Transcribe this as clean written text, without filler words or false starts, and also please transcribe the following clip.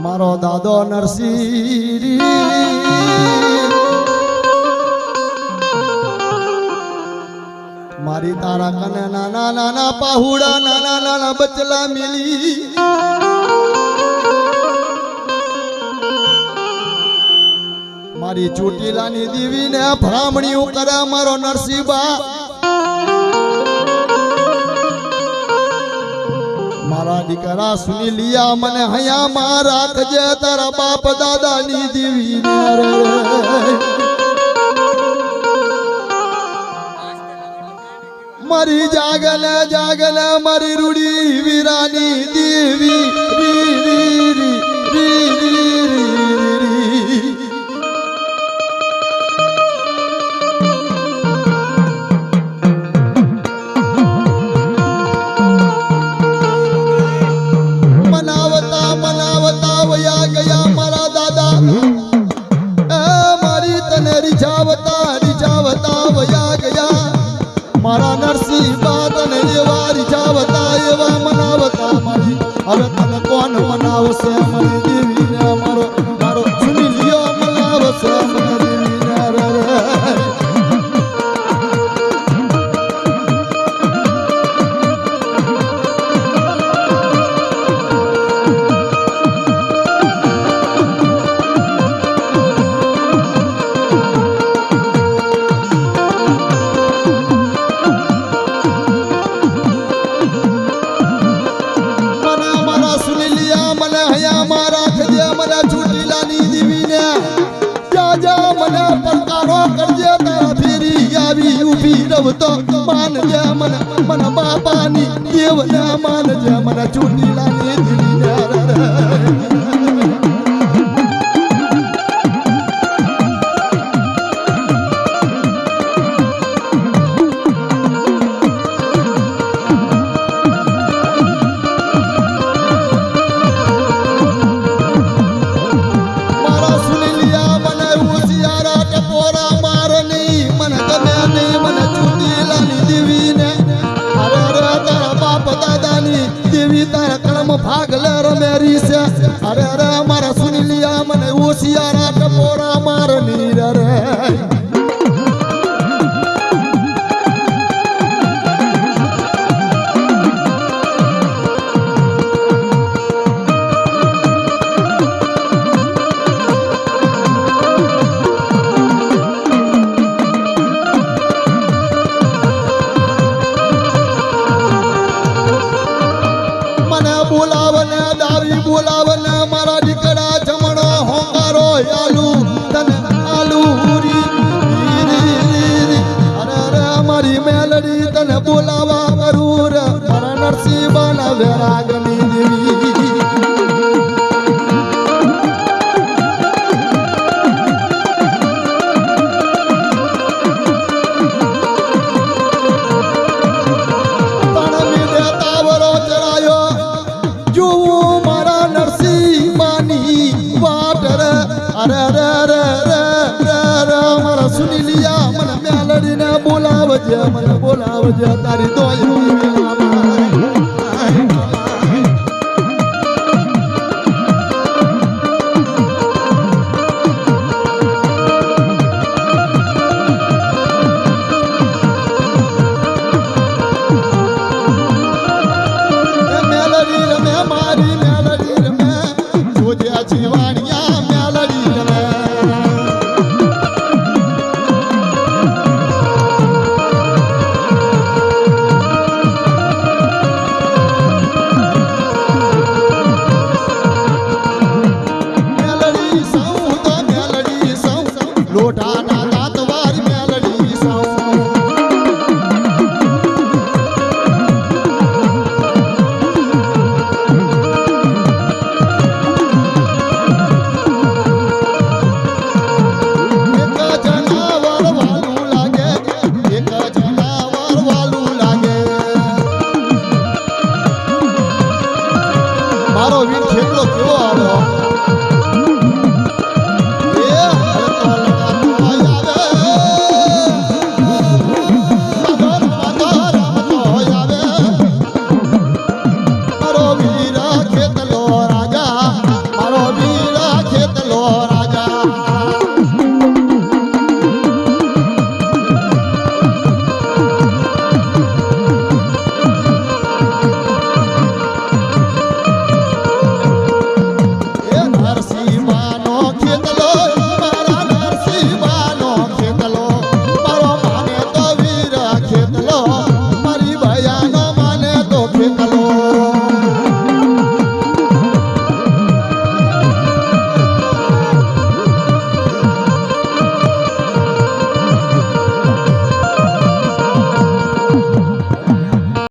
મારો દાદો નરસિંહ મારી તારા કને નાના નાના પાહુડા નાના નાના બચલા મિલી મારી ચોટીલાની દેવીને ભ્રામણીઓ કરે મારો નરસિંહબા મારા દીકરા સુની લિયા મને હૈયા માં રાખજે તારા બાપ દાદાની દેવીને મારી જાગલે જાગલે મારી રૂડી વીરાની દેવી રી રી રી રી રી રી મનાવતા મનાવતા વયા ગયા મારા દાદા મારી તને રીઝાવતા રીઝાવતા વયા ગયા મારા નરસિંહબા તને એવા રીઝાવતા એવા મનાવતા મારી હવે તને કોણ મનાવશે મારી દેવીને મારો મારો સુની લ્યો મનાવશે મારી દેવીને રે તો માનજે મને મને બાપાની દેવને માનજે મને ચોટીલાની દેવીને મારા સુનિલિયા મને ઉસિયારા ટપોરા મારની મને ગમે નહીં મને દેવી તારા કણમ ભાગલે રમેરી છે અરે અરે મારા સુની લિયા મને ઓશિયારા ટપોરા મારની રે બોલાવને દાવી બોલાવને મારા દીકરા જમણો હોંગારો આલુ તને આલુ રી અરે અરે મારી મેલડી તને બોલાવા કરું રે મારા નરસિંહબાના વેરાગની દેવી અરે અરે અરે અરે અરે મારા સુની લિયા મને મેલડીને બોલાવજે તારી દોય મેલડી રમે મારી મેલડી રમે જોજે જીવાણિયા લોટાના દાંતવારી મેલડી સૌ એક જનાવર વાલું લાગે એક જનાવર વાલું લાગે મારો વીર ખેડલો કેવો આવ્યો